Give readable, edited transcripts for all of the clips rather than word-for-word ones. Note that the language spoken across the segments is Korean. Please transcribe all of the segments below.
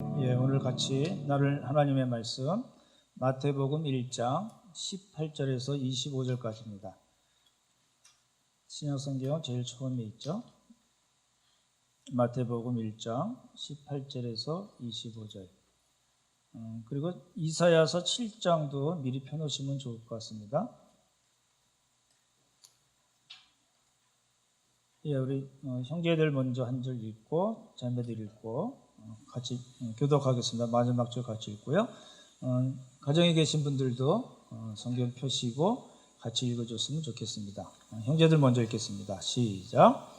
오늘 같이 나눌 하나님의 말씀 마태복음 1장 18절에서 25절까지입니다. 신약성경 제일 처음에 있죠. 마태복음 1장 18절에서 25절. 그리고 이사야서 7장도 미리 펴놓으시면 좋을 것 같습니다. 우리 형제들 먼저 한 절 읽고 자매들 읽고 같이 교독하겠습니다. 마지막 절 같이 읽고요. 가정에 계신 분들도 성경 펴시고 같이 읽어줬으면 좋겠습니다. 형제들 먼저 읽겠습니다. 시작.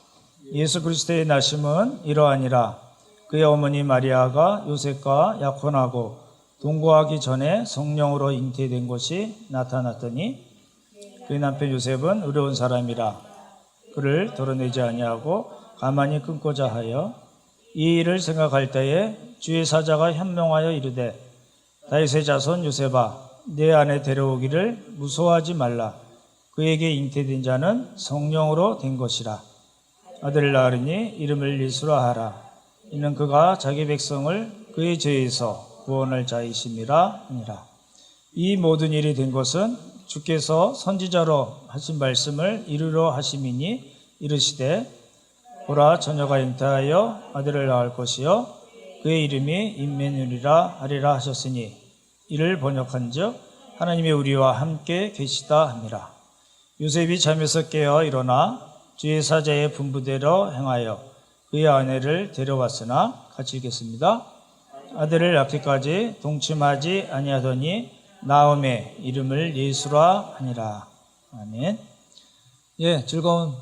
예수 그리스도의 나심은 이러하니라. 그의 어머니 마리아가 요셉과 약혼하고 동거하기 전에 성령으로 잉태된 것이 나타났더니 그의 남편 요셉은 의로운 사람이라 그를 덜어내지 아니하고 가만히 끊고자 하여 이 일을 생각할 때에 주의 사자가 현명하여 이르되 다윗의 자손 요셉아 내 안에 데려오기를 무서워하지 말라. 그에게 잉태된 자는 성령으로 된 것이라. 아들을 낳으리니 이름을 예수라 하라. 이는 그가 자기 백성을 그의 죄에서 구원할 자이심이라 하니라. 이 모든 일이 된 것은 주께서 선지자로 하신 말씀을 이루려 하심이니 이르시되 보라 처녀가 잉태하여 아들을 낳을 것이요 그의 이름이 임마누엘이라 하리라 하셨으니 이를 번역한즉 하나님이 우리와 함께 계시다 함이라. 요셉이 잠에서 깨어 일어나 주의 사자의 분부대로 행하여 그의 아내를 데려왔으나 같이 읽겠습니다. 아들을 낳기까지 동침하지 아니하더니 나음의 이름을 예수라 하니라. 아멘. 즐거운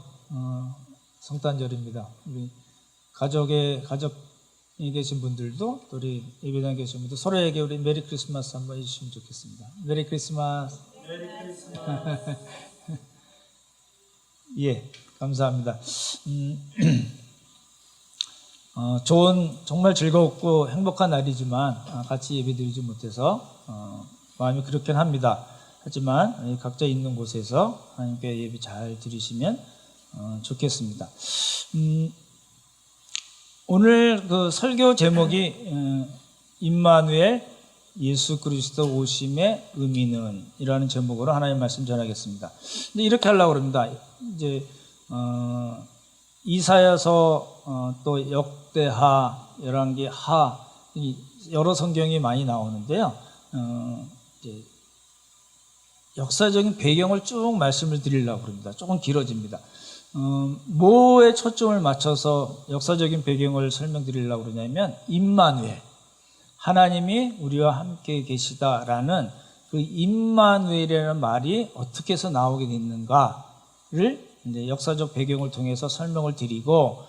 성탄절입니다. 우리 가족에 계신 분들도 또 우리 예배당에 계신 분들 서로에게 우리 메리 크리스마스 한번 해주시면 좋겠습니다. 메리 크리스마스. 메리 크리스마스. 감사합니다. 정말 즐겁고 행복한 날이지만 같이 예배드리지 못해서 마음이 그렇긴 합니다. 하지만 각자 있는 곳에서 하나님께 예배 잘 드리시면 좋겠습니다. 오늘 그 설교 제목이 임마누엘 예수 그리스도 오심의 의미는 이라는 제목으로 하나님의 말씀 전하겠습니다. 근데 이렇게 하려고 합니다. 이제 이사야서 또 역대하, 열왕기하 여러 성경이 많이 나오는데요. 이제 역사적인 배경을 쭉 말씀을 드리려고 합니다. 조금 길어집니다. 뭐에 초점을 맞춰서 역사적인 배경을 설명드리려고 그러냐면 임마누엘, 하나님이 우리와 함께 계시다라는 그 임마누엘이라는 말이 어떻게 해서 나오게 됐는가를 이제 역사적 배경을 통해서 설명을 드리고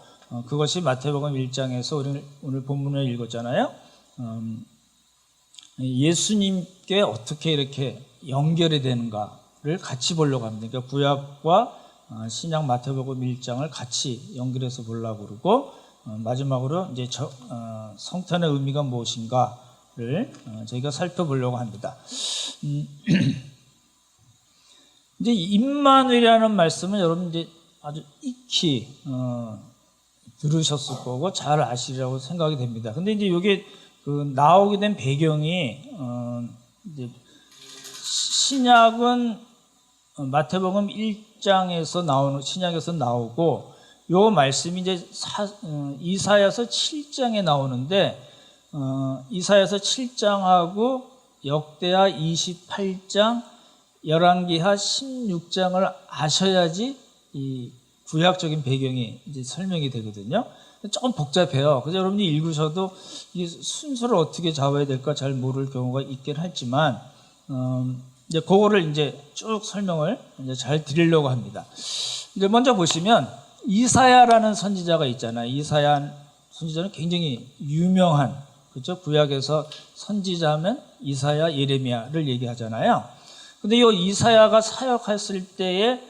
그것이 마태복음 1장에서 오늘 본문을 읽었잖아요. 예수님께 어떻게 이렇게 연결이 되는가를 같이 보려고 합니다. 그러니까 구약과 신약 마태복음 1장을 같이 연결해서 보려고 그러고 마지막으로 이제 성탄의 의미가 무엇인가를 저희가 살펴보려고 합니다. 이제 임마누엘이라는 말씀은 여러분 이제 아주 익히 들으셨을 거고 잘 아시리라고 생각이 됩니다. 근데 이제 이게 나오게 된 배경이 이제 신약은 마태복음 1장에서 나오는 신약에서 나오고 요 말씀이 이제 이사야서 7장에 나오는데 이사야서 7장하고 역대하 28장, 열왕기하 16장을 아셔야지 이 구약적인 배경이 이제 설명이 되거든요. 조금 복잡해요. 그래서 여러분이 읽으셔도 이 순서를 어떻게 잡아야 될까 잘 모를 경우가 있긴 하지만 이제 그거를 이제 쭉 설명을 이제 잘 드리려고 합니다. 이제 먼저 보시면 이사야라는 선지자가 있잖아요. 이사야 선지자는 굉장히 유명한, 그렇죠? 구약에서 선지자하면 이사야, 예레미야를 얘기하잖아요. 근데 이 이사야가 사역했을 때에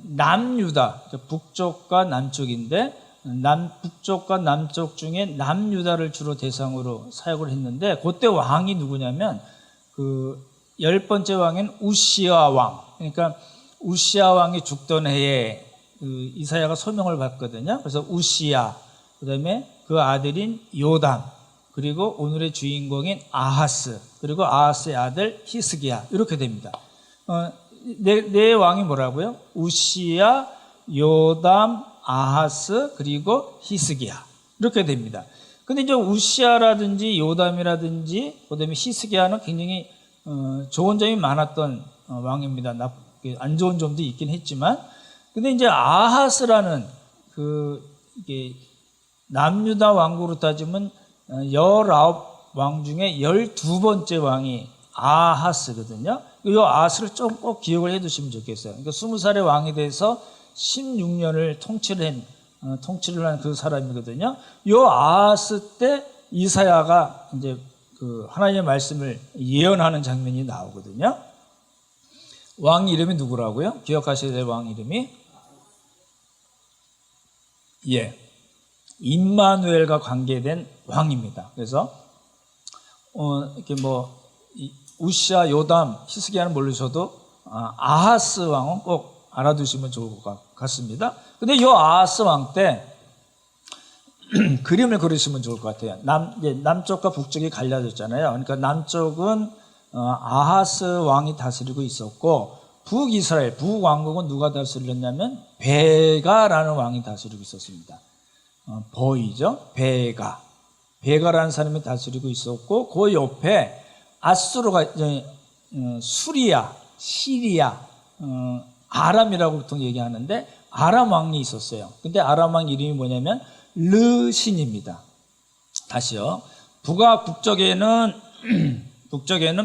남유다, 북쪽과 남쪽인데 북쪽과 남쪽 중에 남유다를 주로 대상으로 사역을 했는데 그때 왕이 누구냐면 그 10번째 왕인 우시야 왕. 그러니까 우시야 왕이 죽던 해에 그 이사야가 소명을 받거든요. 그래서 우시야, 그 다음에 그 아들인 요담, 그리고 오늘의 주인공인 아하스, 그리고 아하스의 아들 히스기야, 이렇게 됩니다. 네 왕이 뭐라고요? 우시야, 요담, 아하스, 그리고 히스기야, 이렇게 됩니다. 근데 이제 우시야라든지 요담이라든지 그다음에 히스기야는 굉장히 좋은 점이 많았던 왕입니다. 안 좋은 점도 있긴 했지만, 근데 이제 아하스라는 이게 남유다 왕국으로 따지면 19왕 중에 12번째 왕이 아하스거든요. 이 아하스를 좀 꼭 기억을 해 두시면 좋겠어요. 그러니까 20살의 왕이 돼서 16년을 통치를 한 그 사람이거든요. 이 아하스 때 이사야가 이제 하나님의 말씀을 예언하는 장면이 나오거든요. 왕 이름이 누구라고요? 기억하셔야 될 왕 이름이? 임마누엘과 관계된 왕입니다. 그래서 이렇게 우시야, 요담, 히스기야는 모르셔도 아하스 왕은 꼭 알아두시면 좋을 것 같습니다. 근데 이 아하스 왕 때 그림을 그리시면 좋을 것 같아요. 남쪽과 북쪽이 갈라졌잖아요. 그러니까 남쪽은 아하스 왕이 다스리고 있었고, 북이스라엘, 북왕국은 누가 다스렸냐면 베가라는 왕이 다스리고 있었습니다. 버이죠. 베가라는 사람이 다스리고 있었고, 그 옆에 아수르가 수리야, 시리야, 아람이라고 보통 얘기하는데 아람 왕이 있었어요. 근데 아람 왕 이름이 뭐냐면 르신입니다. 다시요. 북쪽에는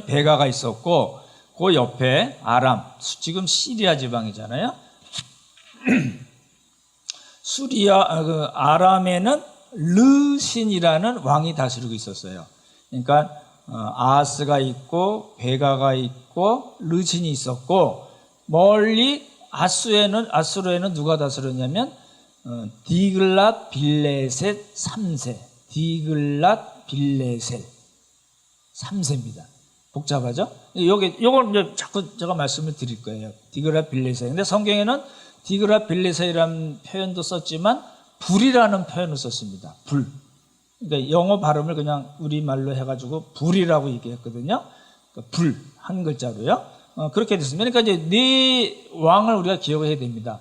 베가가 있었고, 그 옆에 아람, 지금 시리아 지방이잖아요. 아람에는 르신이라는 왕이 다스리고 있었어요. 그러니까 아하스가 있고 베가가 있고 르신이 있었고, 멀리 아수르에는 누가 다스렸냐면 디글랏 빌레셋 3세, 디글랏 빌레셋 3세입니다. 복잡하죠? 요걸 이제 자꾸 제가 말씀을 드릴 거예요. 디글랏 빌레셋. 근데 성경에는 디글랏 빌레셋이라는 표현도 썼지만 불이라는 표현을 썼습니다. 불. 그러니까 영어 발음을 그냥 우리말로 해가지고 불이라고 얘기했거든요. 그러니까 불, 한 글자로요. 그렇게 됐습니다. 그러니까 이제 네 왕을 우리가 기억을 해야 됩니다.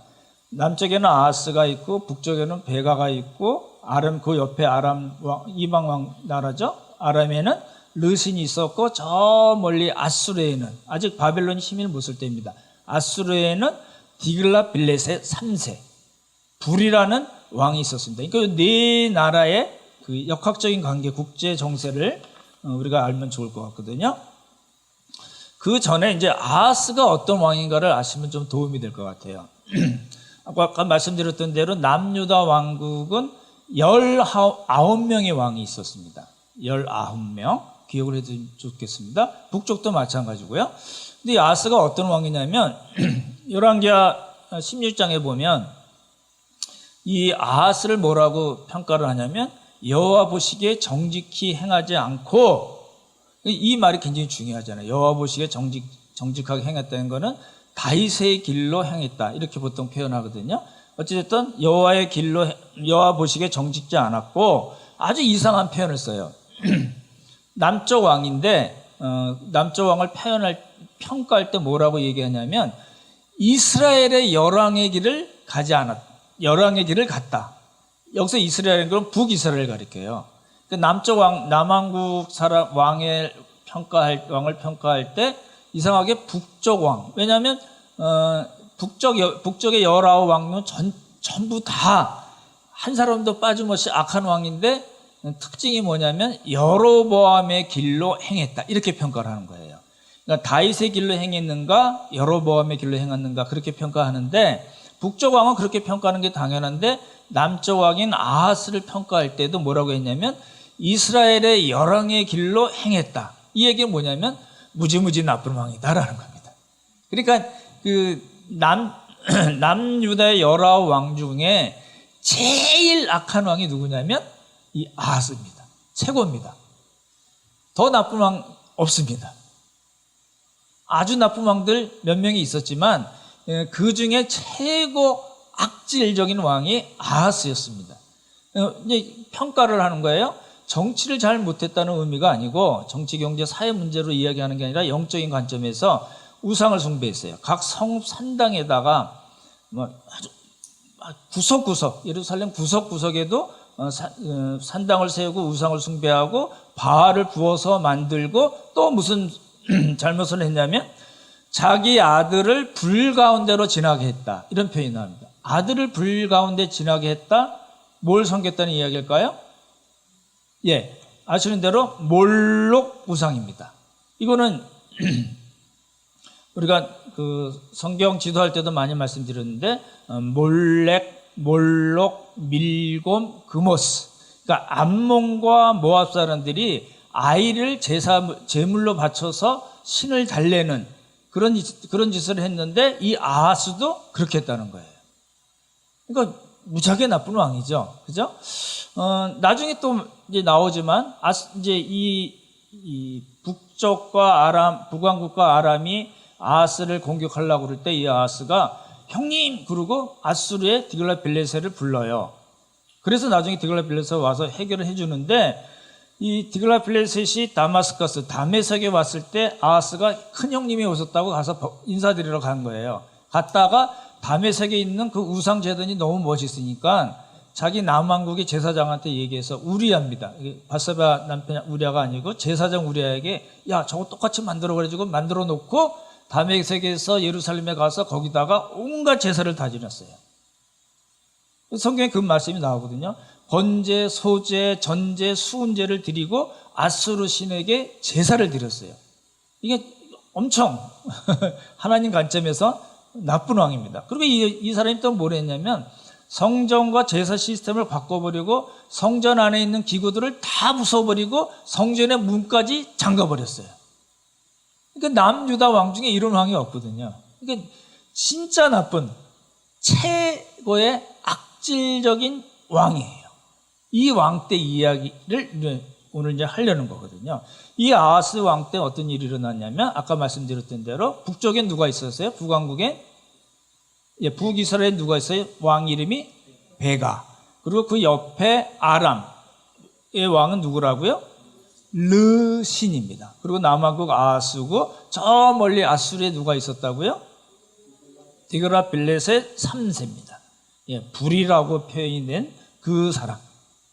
남쪽에는 아하스가 있고, 북쪽에는 베가가 있고, 그 옆에 아람 왕, 이방 왕 나라죠. 아람에는 르신이 있었고, 저 멀리 아수르에는, 아직 바벨론이 힘을 못 쓸 때입니다. 아수르에는 디글랏 빌레셋 3세, 불이라는 왕이 있었습니다. 그러니까 네 나라의 그 역학적인 관계, 국제 정세를 우리가 알면 좋을 것 같거든요. 그 전에 이제 아하스가 어떤 왕인가를 아시면 좀 도움이 될 것 같아요. 아까 말씀드렸던 대로 남유다 왕국은 19명의 왕이 있었습니다. 19명. 기억을 해두면 좋겠습니다. 북쪽도 마찬가지고요. 근데 아하스가 어떤 왕이냐면 열왕기하 16장에 보면 이 아하스를 뭐라고 평가를 하냐면 여호와 보시기에 정직히 행하지 않고, 이 말이 굉장히 중요하잖아요. 여호와 보시기에 정직하게 행했다는 거는 다윗의 길로 행했다, 이렇게 보통 표현하거든요. 어찌됐든 여호와 보시기에 정직지 않았고, 아주 이상한 표현을 써요. 남쪽 왕인데 남쪽 왕을 평가할 때 뭐라고 얘기하냐면 이스라엘의 열왕의 길을 열왕의 길을 갔다. 여기서 이스라엘은 그럼 북이스라엘을 가리켜요. 남쪽 왕, 남왕국 왕을 평가할 때 이상하게 북쪽 왕. 왜냐하면 북쪽의 19왕은 전부 다 한 사람도 빠짐없이 악한 왕인데, 특징이 뭐냐면 여로보암의 길로 행했다, 이렇게 평가를 하는 거예요. 그러니까 다윗의 길로 행했는가 여로보암의 길로 행했는가, 그렇게 평가하는데, 북쪽 왕은 그렇게 평가하는 게 당연한데 남쪽 왕인 아하스를 평가할 때도 뭐라고 했냐면 이스라엘의 열왕의 길로 행했다. 이 얘기는 뭐냐면 무지무지 나쁜 왕이다라는 겁니다. 그러니까 남유다의 19왕 중에 제일 악한 왕이 누구냐면 이 아하스입니다. 최고입니다. 더 나쁜 왕 없습니다. 아주 나쁜 왕들 몇 명이 있었지만 그 중에 최고 악질적인 왕이 아하스였습니다. 이제 평가를 하는 거예요. 정치를 잘 못했다는 의미가 아니고 정치, 경제, 사회 문제로 이야기하는 게 아니라 영적인 관점에서 우상을 숭배했어요. 각 성읍 산당에다가 뭐 아주 구석구석, 예루살렘 구석구석에도 산당을 세우고 우상을 숭배하고 바알을 부어서 만들고, 또 무슨 잘못을 했냐면 자기 아들을 불 가운데로 지나게 했다, 이런 표현이 나옵니다. 아들을 불 가운데 지나게 했다, 뭘 섬겼다는 이야기일까요? 예, 아시는 대로 몰록 우상입니다. 이거는 우리가 그 성경 지도할 때도 많이 말씀드렸는데, 몰록, 밀곰, 그모스. 그러니까 암몬과 모압 사람들이 아이를 제물로 바쳐서 신을 달래는 그런 짓을 했는데, 이 아하스도 그렇게 했다는 거예요. 그러니까 무지하게 나쁜 왕이죠, 그죠? 나중에 또 이제 나오지만, 이제 이 북왕국과 아람이 아하스를 공격하려고 그럴 때 이 아하스가 형님 그러고 아수르의 디글랏빌레셀을 불러요. 그래서 나중에 디글랏빌레셀 와서 해결을 해주는데, 이 디글랏빌레셋이 다마스커스, 다메섹에 왔을 때 아하스가 큰 형님이 오셨다고 가서 인사드리러 간 거예요. 갔다가 다메섹에 있는 그 우상 제단이 너무 멋있으니까 자기 남왕국의 제사장한테 얘기해서, 우리야입니다, 바세바 남편 우리야가 아니고 제사장 우리야에게, 야 저거 똑같이 만들어가지고 만들어 놓고 다메섹에서 예루살렘에 가서 거기다가 온갖 제사를 다 지냈어요. 성경에 그 말씀이 나오거든요. 번제, 소제, 전제, 수은제를 드리고 아수르 신에게 제사를 드렸어요. 이게 엄청 하나님 관점에서 나쁜 왕입니다. 그리고 이 사람이 또 뭘 했냐면, 성전과 제사 시스템을 바꿔버리고 성전 안에 있는 기구들을 다 부숴버리고 성전의 문까지 잠가버렸어요. 그러니까 남유다 왕 중에 이런 왕이 없거든요. 그러니까 진짜 나쁜 최고의 악질적인 왕이에요. 이 왕 때 이야기를 오늘 이제 하려는 거거든요. 이 아하스 왕 때 어떤 일이 일어났냐면, 아까 말씀드렸던 대로 북쪽에 누가 있었어요? 북왕국에, 북이스라엘에 누가 있어요? 왕 이름이 베가. 그리고 그 옆에 아람의 왕은 누구라고요? 르신입니다. 그리고 남왕국 아하스고, 저 멀리 아수르에 누가 있었다고요? 디글랏빌레셋 3세입니다. 불이라고 표현이 된 그 사람이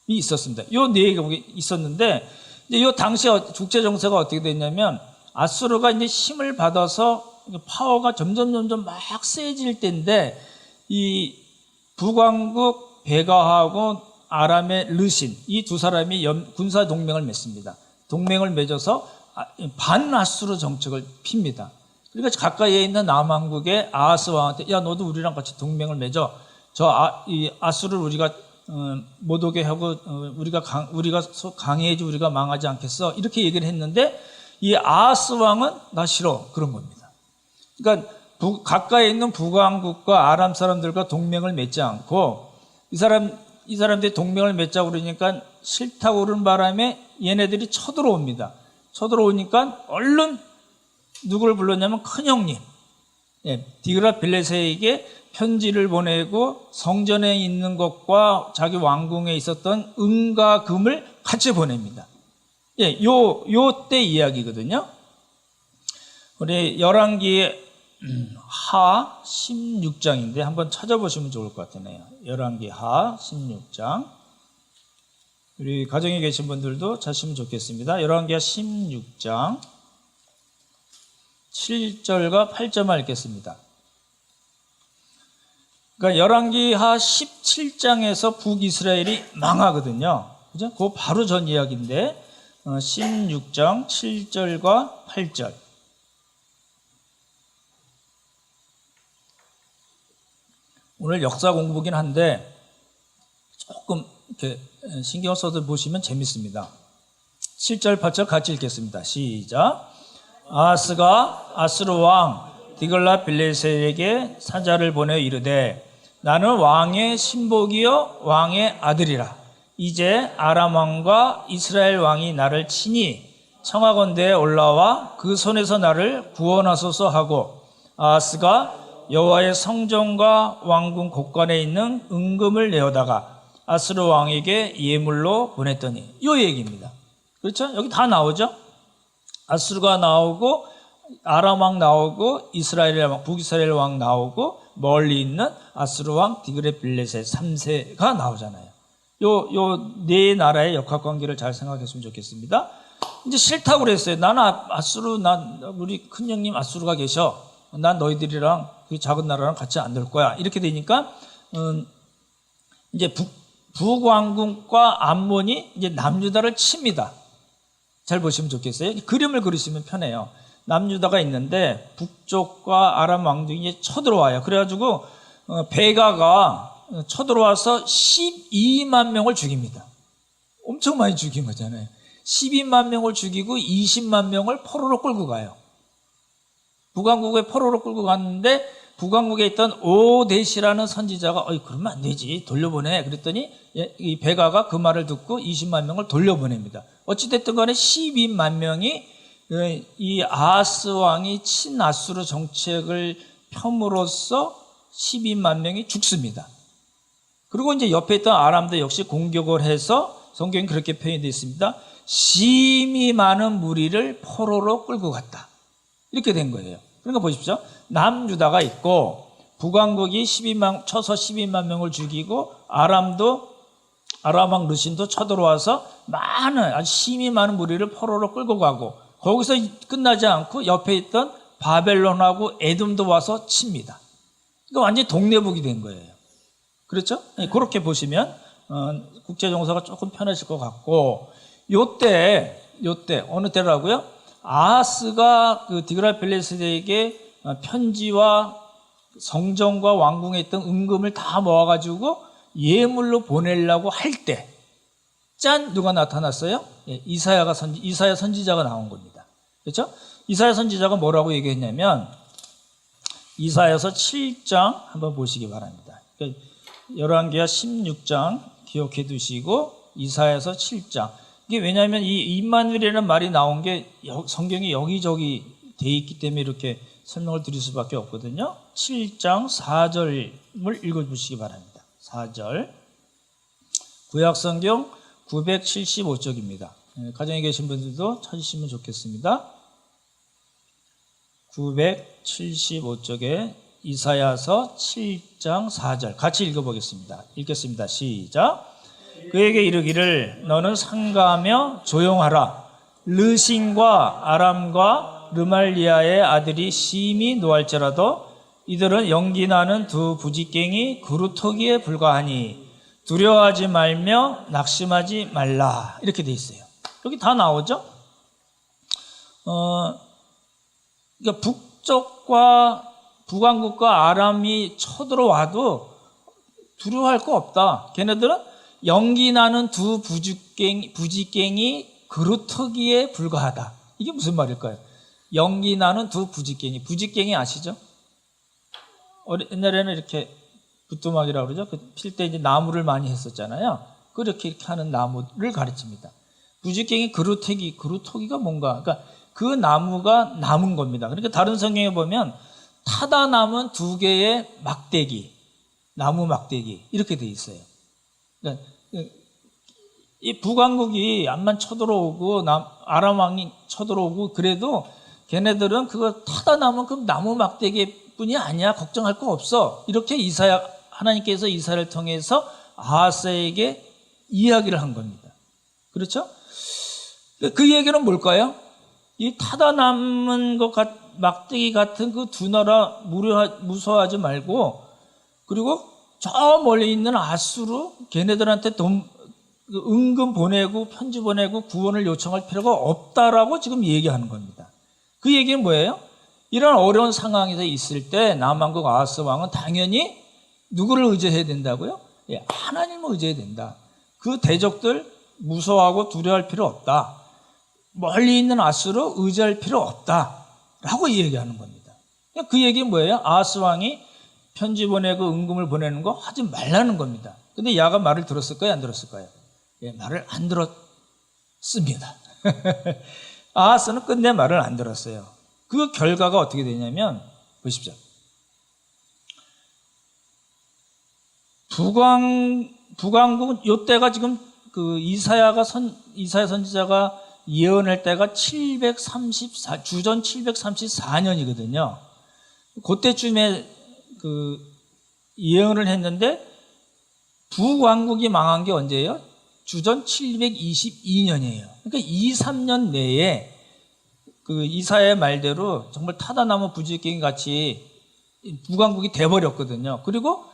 있었습니다. 요 네 개가 있었는데, 이제 요 당시 국제 정세가 어떻게 됐냐면, 아수르가 이제 힘을 받아서 파워가 점점 막 세질 때인데, 이 북왕국 베가하고 아람의 르신, 이 두 사람이 군사 동맹을 맺습니다. 동맹을 맺어서 반아수르 정책을 핍니다. 그러니까 가까이에 있는 남왕국의 아하스 왕한테, 야 너도 우리랑 같이 동맹을 맺어. 이 아수르를 우리가 못 오게 하고 우리가 강해야지 우리가 망하지 않겠어, 이렇게 얘기를 했는데, 이 아하스 왕은 나 싫어, 그런 겁니다. 그러니까 가까이에 있는 북왕국과 아람 사람들과 동맹을 맺지 않고, 이 사람들이 동맹을 맺자고 그러니까 싫다고 그러는 바람에 얘네들이 쳐들어옵니다. 쳐들어오니까 얼른 누구를 불렀냐면 큰형님, 디글랏빌레셋에게 편지를 보내고 성전에 있는 것과 자기 왕궁에 있었던 은과 금을 같이 보냅니다. 요 때 이야기거든요. 우리 열왕기 하 16장인데 한번 찾아보시면 좋을 것 같네요. 열왕기 하 16장. 우리 가정에 계신 분들도 찾으시면 좋겠습니다. 열왕기 하 16장 7절과 8절만 읽겠습니다. 그러니까 열왕기 하 17장에서 북이스라엘이 망하거든요. 그죠? 그 바로 전 이야기인데, 16장 7절과 8절. 오늘 역사 공부긴 한데 조금 이렇게 신경 써서 보시면 재밌습니다. 7절, 8절 같이 읽겠습니다. 시작. 아하스가 아수르 왕 디글랏빌레셋에게 사자를 보내 이르되, 나는 왕의 신복이요 왕의 아들이라. 이제 아람 왕과 이스라엘 왕이 나를 치니 청하건대에 올라와 그 손에서 나를 구원하소서 하고, 아하스가 여호와의 성전과 왕궁 곳간에 있는 은금을 내어다가 아수르 왕에게 예물로 보냈더니 이 얘기입니다. 그렇죠? 여기 다 나오죠? 아수르가 나오고 아람 왕 나오고 이스라엘 왕, 북이스라엘 왕 나오고 멀리 있는 아수르 왕 디그레빌레셋 3세가 나오잖아요. 요 네 나라의 역학관계를 잘 생각했으면 좋겠습니다. 이제 싫다고 그랬어요. 나는 우리 큰형님 아수르가 계셔. 난 너희들이랑 그 작은 나라랑 같이 안 될 거야. 이렇게 되니까 이제 북왕국과 암몬이 이제 남유다를 칩니다. 잘 보시면 좋겠어요. 그림을 그리시면 편해요. 남유다가 있는데 북쪽과 아람 왕족이 이제 쳐들어와요. 그래가지고 베가가 쳐들어와서 12만 명을 죽입니다. 엄청 많이 죽인 거잖아요. 12만 명을 죽이고 20만 명을 포로로 끌고 가요. 북왕국에 포로로 끌고 갔는데 북왕국에 있던 오데시라는 선지자가 그러면 안 되지, 돌려보내. 그랬더니 이 베가가 그 말을 듣고 20만 명을 돌려보냅니다. 어찌됐든 간에 12만 명이 이 아하스 왕이 친아수르 정책을 펴므로써 12만 명이 죽습니다. 그리고 이제 옆에 있던 아람도 역시 공격을 해서 성경이 그렇게 표현되어 있습니다. 심히 많은 무리를 포로로 끌고 갔다. 이렇게 된 거예요. 그러니까 보십시오. 남유다가 있고 북왕국이 쳐서 12만 명을 죽이고 아람 왕 르신도 쳐들어와서 아주 심히 많은 무리를 포로로 끌고 가고 거기서 끝나지 않고 옆에 있던 바벨론하고 에돔도 와서 칩니다. 그러니까 완전히 동네북이 된 거예요. 그렇죠? 그렇게 보시면 국제정서가 조금 편하실 것 같고 요때 어느 때라고요? 아하스가 그 디그라필레셋에게 편지와 성전과 왕궁에 있던 은금을 다 모아가지고 예물로 보내려고 할 때, 짠! 누가 나타났어요? 이사야 선지자가 나온 겁니다. 그렇죠? 이사야 선지자가 뭐라고 얘기했냐면, 이사야서 7장 한번 보시기 바랍니다. 열왕기하 16장 기억해 두시고, 이사야서 7장. 이게 왜냐하면 이 임마누엘이라는 말이 나온 게 성경이 여기저기 돼 있기 때문에 이렇게 설명을 드릴 수밖에 없거든요. 7장 4절을 읽어주시기 바랍니다. 4절. 구약성경 975쪽입니다. 가정에 계신 분들도 찾으시면 좋겠습니다. 975쪽에 이사야서 7장 4절 같이 읽어보겠습니다. 읽겠습니다. 시작. 그에게 이르기를 너는 상가하며 조용하라. 르신과 아람과 르말리아의 아들이 심히 노할지라도 이들은 연기나는 두 부지깽이 그루터기에 불과하니 두려워하지 말며 낙심하지 말라. 이렇게 돼 있어요. 여기 다 나오죠? 그러니까 북왕국과 아람이 쳐들어와도 두려워할 거 없다. 걔네들은 연기나는 두 부지깽이 그루터기에 불과하다. 이게 무슨 말일까요? 연기나는 두 부지깽이 아시죠? 옛날에는 이렇게 부뚜막이라고 그러죠. 필 때 이제 나무를 많이 했었잖아요. 이렇게 하는 나무를 가르칩니다. 부지깽이 그루터기가 뭔가? 그러니까 그 나무가 남은 겁니다. 그러니까 다른 성경에 보면 타다 남은 두 개의 막대기, 나무 막대기 이렇게 돼 있어요. 그러니까 이 북왕국이 암만 쳐들어오고 아람 왕이 쳐들어오고 그래도 걔네들은 그거 타다 남은 그 나무 막대기뿐이 아니야. 걱정할 거 없어. 이렇게 하나님께서 이사야를 통해서 아하스에게 이야기를 한 겁니다. 그렇죠? 그 얘기는 뭘까요? 이 타다 남은 막대기 같은 그 두 나라 무서워하지 말고, 그리고 저 멀리 있는 아수르 걔네들한테 은금 보내고 편지 보내고 구원을 요청할 필요가 없다라고 지금 얘기하는 겁니다. 그 얘기는 뭐예요? 이런 어려운 상황에서 있을 때 남왕국 아하스 왕은 당연히 누구를 의지해야 된다고요? 하나님을 의지해야 된다. 그 대적들 무서워하고 두려워할 필요 없다. 멀리 있는 아수르 의지할 필요 없다라고 얘기하는 겁니다. 그 얘기는 뭐예요? 아하스 왕이 편지 보내고 은금을 보내는 거 하지 말라는 겁니다. 근데 야가 말을 들었을까요? 안 들었을까요? 말을 안 들었습니다. 아하스는 끝내 말을 안 들었어요. 그 결과가 어떻게 되냐면 보십시오. 북왕국은 요때가 지금 그 이사야 선지자가 예언할 때가 주전 734년이거든요. 그때쯤에 그 예언을 했는데 북왕국이 망한 게 언제예요? 주전 722년이에요. 그러니까 2, 3년 내에 그 이사야의 말대로 정말 타다나무 부지깽이 같이 북왕국이 돼버렸거든요. 그리고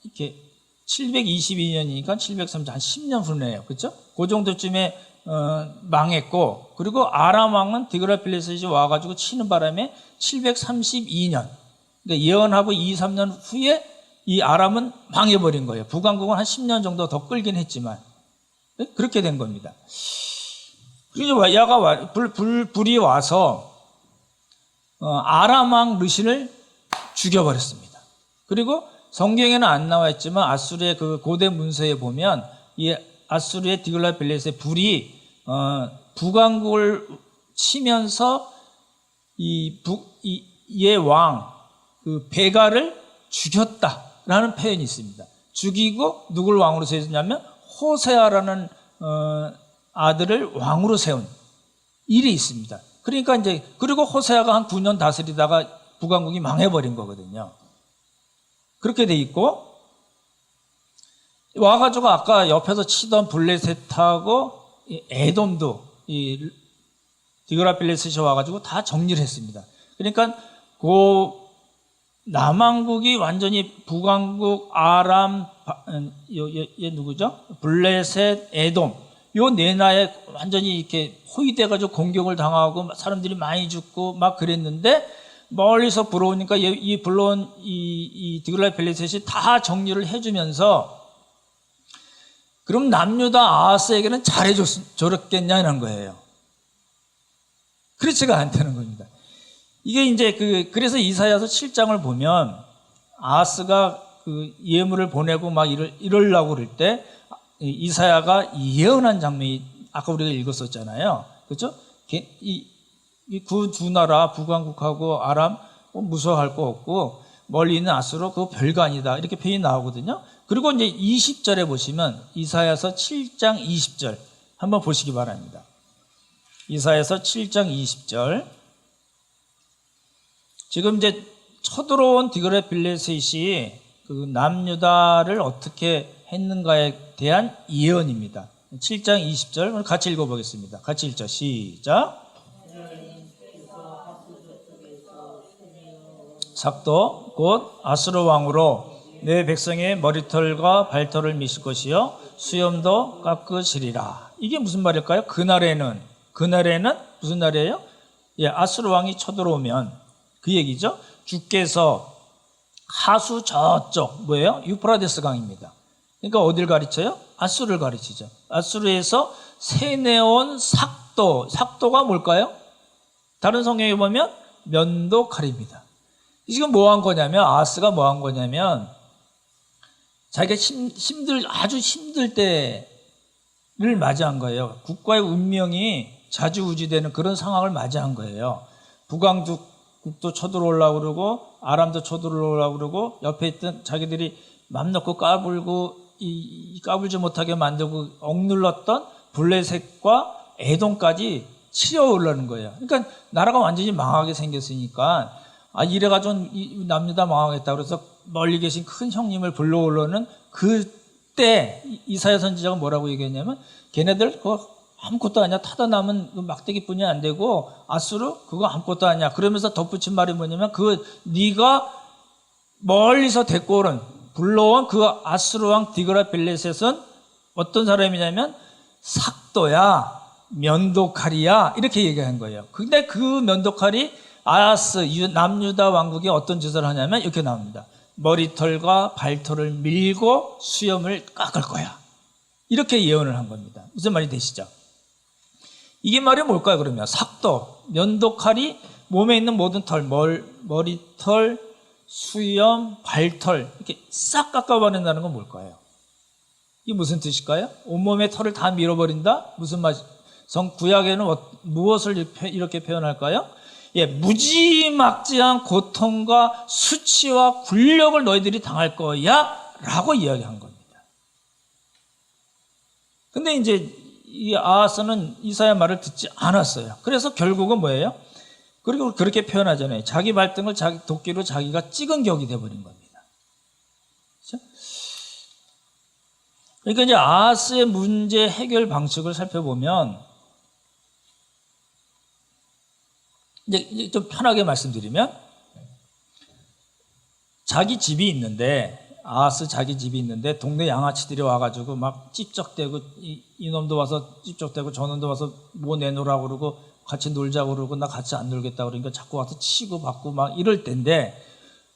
이렇게 722년이니까 730, 한 10년 후네요. 그렇죠? 그 정도쯤에 망했고, 그리고 아람 왕은 디그라필레셋이 와가지고 치는 바람에 732년, 그러니까 예언하고 2, 3년 후에 이 아람은 망해버린 거예요. 북왕국은 한 10년 정도 더 끌긴 했지만 그렇게 된 겁니다. 그리고 야가 불이 와서 아람 왕 르신을 죽여버렸습니다. 그리고 성경에는 안 나와 있지만 아수르의 그 고대 문서에 보면 이 아수르의 디글라필레셋의 불이 북왕국을 치면서 이의 왕 그 베가를 죽였다라는 표현이 있습니다. 죽이고 누굴 왕으로 세웠냐면 호세아라는 아들을 왕으로 세운 일이 있습니다. 그러니까 이제 그리고 호세아가 한 9년 다스리다가 북왕국이 망해버린 거거든요. 그렇게 돼 있고, 와가지고 아까 옆에서 치던 블레셋하고 에돔도 이 디그라필레셋이 와가지고 다 정리를 했습니다. 그러니까 그 남왕국이 완전히 북왕국, 아람, 얘 누구죠? 블레셋, 에돔 요 네 나라에 완전히 이렇게 포위돼가지고 공격을 당하고 사람들이 많이 죽고 막 그랬는데, 멀리서 불어오니까 이 불러온 이 디글라필레셋이 다 정리를 해주면서 그럼 남유다 아하스에게는 잘해줬겠냐는 거예요. 그렇지가 않다는 겁니다. 이게 이제 그래서 이사야서 7장을 보면 아하스가 그 예물을 보내고 막 이러려고 그럴 때 이사야가 예언한 장면이 아까 우리가 읽었었잖아요. 그렇죠? 그 두 나라 북왕국하고 아람 무서워할 거 없고 멀리 있는 아수르 그거 별거 아니다 이렇게 표현이 나오거든요. 그리고 이제 20절에 보시면 이사야서 7장 20절 한번 보시기 바랍니다. 이사야서 7장 20절. 지금 이제 쳐들어온 디그라필레셋이 그 남유다를 어떻게 했는가에 대한 예언입니다. 7장 20절 같이 읽어보겠습니다. 같이 읽죠. 시작. 삭도 곧 아수르 왕으로 내 백성의 머리털과 발털을 미실 것이요 수염도 깎으시리라. 이게 무슨 말일까요? 그날에는 무슨 날이에요? 예, 아수르 왕이 쳐들어오면 그 얘기죠. 주께서 하수 저쪽 뭐예요? 유프라데스 강입니다. 그러니까 어딜 가르쳐요? 아수르를 가르치죠. 아수르에서 세내온 삭도가 뭘까요? 다른 성경에 보면 면도칼입니다. 지금 뭐 한 거냐면 아하스가 뭐 한 거냐면 자기가 아주 힘들 때를 맞이한 거예요. 국가의 운명이 좌지우지되는 그런 상황을 맞이한 거예요. 북왕국도 쳐들어오려고 그러고 아람도 쳐들어오려고 그러고 옆에 있던 자기들이 맘 놓고 까불지 못하게 만들고 억눌렀던 블레셋과 에돔까지 치러오려는 거예요. 그러니까 나라가 완전히 망하게 생겼으니까 이래가지고 남유다 망하겠다 그래서 멀리 계신 큰 형님을 불러오려는 그때 이사야 선지자가 뭐라고 얘기했냐면 걔네들 그거 아무것도 아니야. 타다 남은 막대기뿐이 안 되고 아수르 그거 아무것도 아니야. 그러면서 덧붙인 말이 뭐냐면 네가 멀리서 데리고 오는 불러온 그 아수르 왕 디그라필레셋은 어떤 사람이냐면 삭도야, 면도칼이야 이렇게 얘기한 거예요. 근데 그 면도칼이 아하스 남유다 왕국이 어떤 짓을 하냐면 이렇게 나옵니다. 머리털과 발털을 밀고 수염을 깎을 거야. 이렇게 예언을 한 겁니다. 무슨 말이 되시죠? 이게 말이 뭘까요? 그러면 삭도, 면도칼이 몸에 있는 모든 털, 머리털, 수염, 발털 이렇게 싹 깎아버린다는 건 뭘까요? 이게 무슨 뜻일까요? 온몸의 털을 다 밀어버린다? 무슨 말? 구약에는 무엇을 이렇게 표현할까요? 예, 무지막지한 고통과 수치와 굴욕을 너희들이 당할 거야 라고 이야기한 겁니다. 근데 이제 이 아하스는 이사야 말을 듣지 않았어요. 그래서 결국은 뭐예요? 그리고 그렇게 표현하잖아요. 자기 발등을 자기 도끼로 자기가 찍은 격이 돼버린 겁니다. 그렇죠? 그러니까 이제 아하스의 문제 해결 방식을 살펴보면, 이제 좀 편하게 말씀드리면, 자기 집이 있는데, 아하스 자기 집이 있는데 동네 양아치들이 와가지고 막 찝쩍대고 이놈도 와서 찝쩍대고 저놈도 와서 뭐 내놓으라고 그러고 같이 놀자고 그러고 나 같이 안 놀겠다고 그러니까 자꾸 와서 치고 받고 막 이럴 때인데,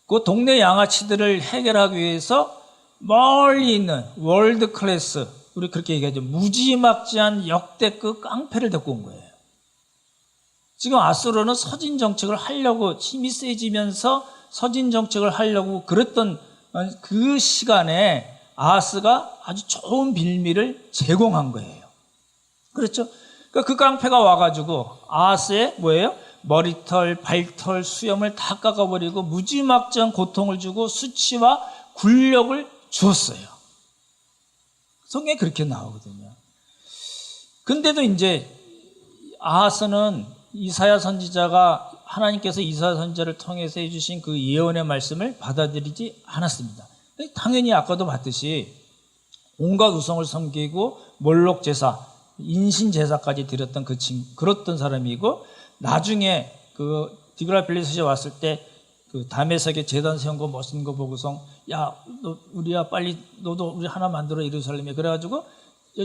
그 동네 양아치들을 해결하기 위해서 멀리 있는 월드 클래스, 우리 그렇게 얘기하죠, 무지막지한 역대급 깡패를 데리고 온 거예요. 지금 아수르는 서진 정책을 하려고 힘이 세지면서 서진 정책을 하려고 그랬던 그 시간에 아하스가 아주 좋은 빌미를 제공한 거예요. 그렇죠? 그러니까 그 깡패가 와가지고 아하스의 뭐예요? 머리털, 발털, 수염을 다 깎아버리고 무지막지한 고통을 주고 수치와 굴욕을 주었어요. 성경에 그렇게 나오거든요. 근데도 이제 아하스는 이사야 선지자가 하나님께서 이사야 선지자를 통해서 해주신 그 예언의 말씀을 받아들이지 않았습니다. 당연히 아까도 봤듯이 온갖 우상을 섬기고 몰록 제사, 인신 제사까지 드렸던 그랬던 사람이고, 나중에 그 디그라필리셋이 왔을 때 그 다메섹에 제단 세운 거 멋있는 거 보고서 야, 너 우리야 빨리 너도 우리 하나 만들어 예루살렘에. 그래가지고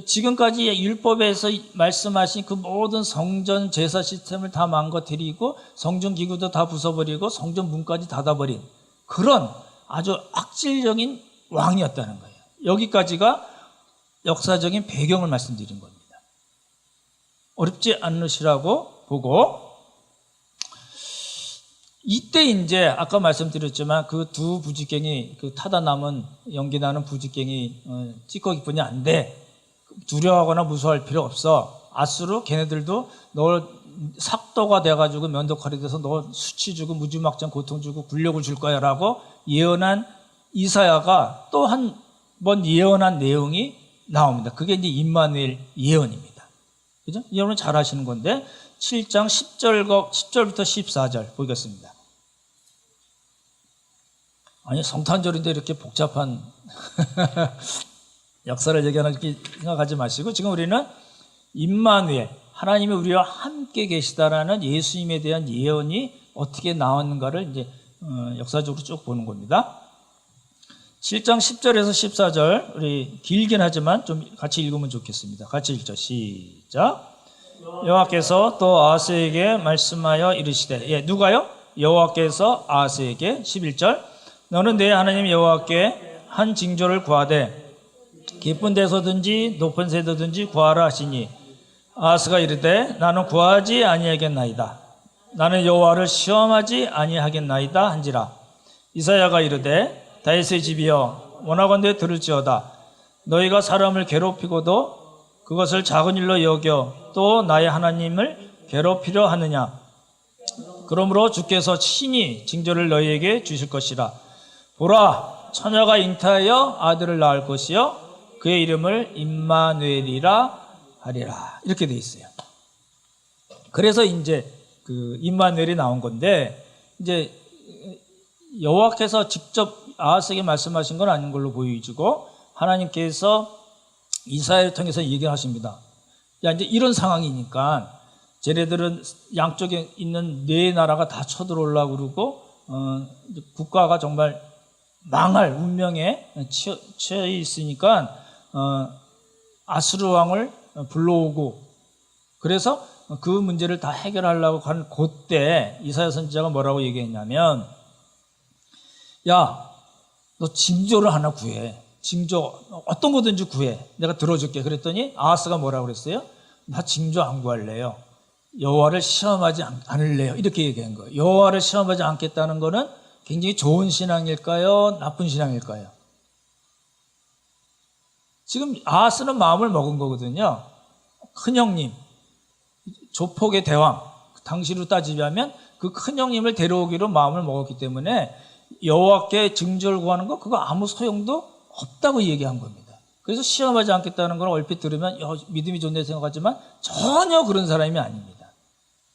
지금까지 율법에서 말씀하신 그 모든 성전 제사 시스템을 다 망가뜨리고 성전 기구도 다 부숴버리고 성전 문까지 닫아버린 그런 아주 악질적인 왕이었다는 거예요. 여기까지가 역사적인 배경을 말씀드린 겁니다. 어렵지 않으시라고 보고, 이때 이제 아까 말씀드렸지만 그 두 부지깽이, 그 타다 남은 연기 나는 부지깽이 찌꺼기뿐이 안 돼. 두려워하거나 무서워할 필요 없어. 아수르 걔네들도 너 삭도가 돼가지고 면도칼이 돼서 너 수치 주고 무지막지한 고통 주고 굴욕을 줄 거야 라고 예언한 이사야가 또 한 번 예언한 내용이 나옵니다. 그게 이제 임마누엘 예언입니다. 그죠? 여러분 잘 아시는 건데 7장 10절부터 14절 보겠습니다. 아니 성탄절인데 이렇게 복잡한 역사를 얘기하는 이렇게 생각하지 마시고, 지금 우리는 임마누엘, 하나님이 우리와 함께 계시다라는 예수님에 대한 예언이 어떻게 나왔는가를 이제 역사적으로 쭉 보는 겁니다. 7장 10절에서 14절, 우리 길긴 하지만 좀 같이 읽으면 좋겠습니다. 같이 읽죠. 시작. 여호와께서 또 아하스에게 말씀하여 이르시되, 누가요? 여호와께서 아하스에게 11절, 너는 내 하나님 여호와께 한 징조를 구하되 깊은 데서든지 높은 새도든지 구하라 하시니, 아하스가 이르되 나는 구하지 아니하겠나이다. 나는 여호와를 시험하지 아니하겠나이다 한지라. 이사야가 이르되 다윗의 집이여 원하건대 들을지어다. 너희가 사람을 괴롭히고도 그것을 작은 일로 여겨 또 나의 하나님을 괴롭히려 하느냐. 그러므로 주께서 친히 징조를 너희에게 주실 것이라. 보라, 처녀가 잉태하여 아들을 낳을 것이요 그의 이름을 임마누엘이라 하리라. 이렇게 돼 있어요. 그래서 이제 그 임마누엘이 나온 건데, 이제 여호와께서 직접 아하스에게 말씀하신 건 아닌 걸로 보이지고 하나님께서 이사야를 통해서 얘기하십니다. 야, 이제 이런 상황이니까 쟤네들은 양쪽에 있는 네 나라가 다 쳐들어오려고 그러고 국가가 정말 망할 운명에 처해 있으니까 아수르 왕을 불러오고, 그래서 그 문제를 다 해결하려고 한 그때 이사야 선지자가 뭐라고 얘기했냐면, 야, 너 징조를 하나 구해. 징조 어떤 거든지 구해. 내가 들어줄게. 그랬더니 아하스가 뭐라고 그랬어요? 나 징조 안 구할래요. 여호와를 시험하지 않을래요. 이렇게 얘기한 거예요. 여호와를 시험하지 않겠다는 거는 굉장히 좋은 신앙일까요? 나쁜 신앙일까요? 지금 아하스는 마음을 먹은 거거든요. 큰형님, 조폭의 대왕, 당시로 따지자면 그 큰형님을 데려오기로 마음을 먹었기 때문에 여호와께 징조를 구하는 거 그거 아무 소용도 없다고 얘기한 겁니다. 그래서 시험하지 않겠다는 걸 얼핏 들으면 믿음이 좋네 생각하지만 전혀 그런 사람이 아닙니다.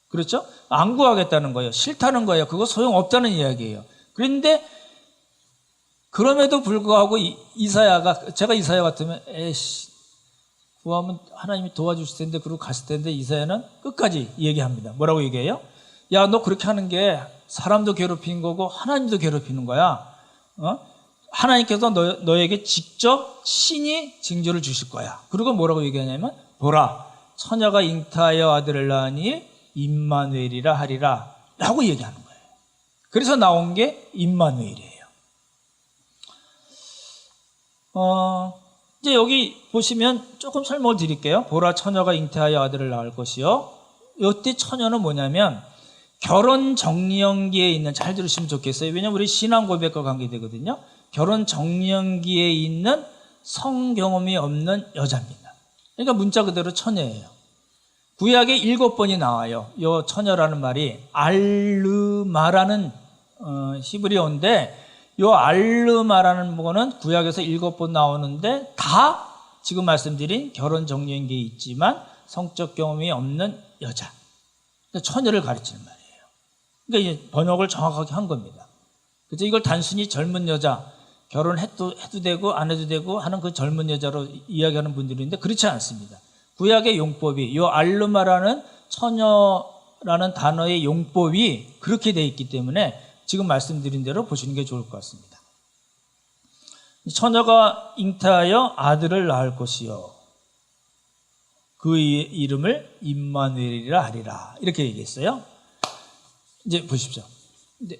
그렇죠? 안 구하겠다는 거예요. 싫다는 거예요. 그거 소용없다는 이야기예요. 그런데 그럼에도 불구하고 이사야가, 제가 이사야 같으면 에이씨 구하면 하나님이 도와주실 텐데 그러고 갔을 텐데, 이사야는 끝까지 얘기합니다. 뭐라고 얘기해요? 야, 너 그렇게 하는 게 사람도 괴롭히는 거고 하나님도 괴롭히는 거야. 하나님께서 너에게 직접 친히 징조를 주실 거야. 그리고 뭐라고 얘기하냐면, 보라, 처녀가 잉타하여 아들을 낳으니 임마누엘이라 하리라 라고 얘기하는 거예요. 그래서 나온 게 임마누엘이에요. 이제 여기 보시면 조금 설명을 드릴게요. 보라, 처녀가 잉태하여 아들을 낳을 것이요. 이때 처녀는 뭐냐면 결혼 정년기에 있는, 잘 들으시면 좋겠어요. 왜냐하면 우리 신앙 고백과 관계되거든요. 결혼 정년기에 있는 성 경험이 없는 여자입니다. 그러니까 문자 그대로 처녀예요. 구약에 7번이 나와요. 이 처녀라는 말이 알르마라는 히브리어인데, 이 알르마라는 거는 구약에서 7번 나오는데 다 지금 말씀드린 결혼 정년기에 있지만 성적 경험이 없는 여자, 처녀를 가르치는 말이에요. 그러니까 이제 번역을 정확하게 한 겁니다. 그래서 이걸 단순히 젊은 여자, 결혼해도 되고 안 해도 되고 하는 그 젊은 여자로 이야기하는 분들이 있는데 그렇지 않습니다. 구약의 용법이, 이 알르마라는 처녀라는 단어의 용법이 그렇게 되어 있기 때문에 지금 말씀드린 대로 보시는 게 좋을 것 같습니다. 처녀가 잉태하여 아들을 낳을 것이요, 그 이름을 임마누엘이라 하리라, 이렇게 얘기했어요. 이제 보십시오. 근데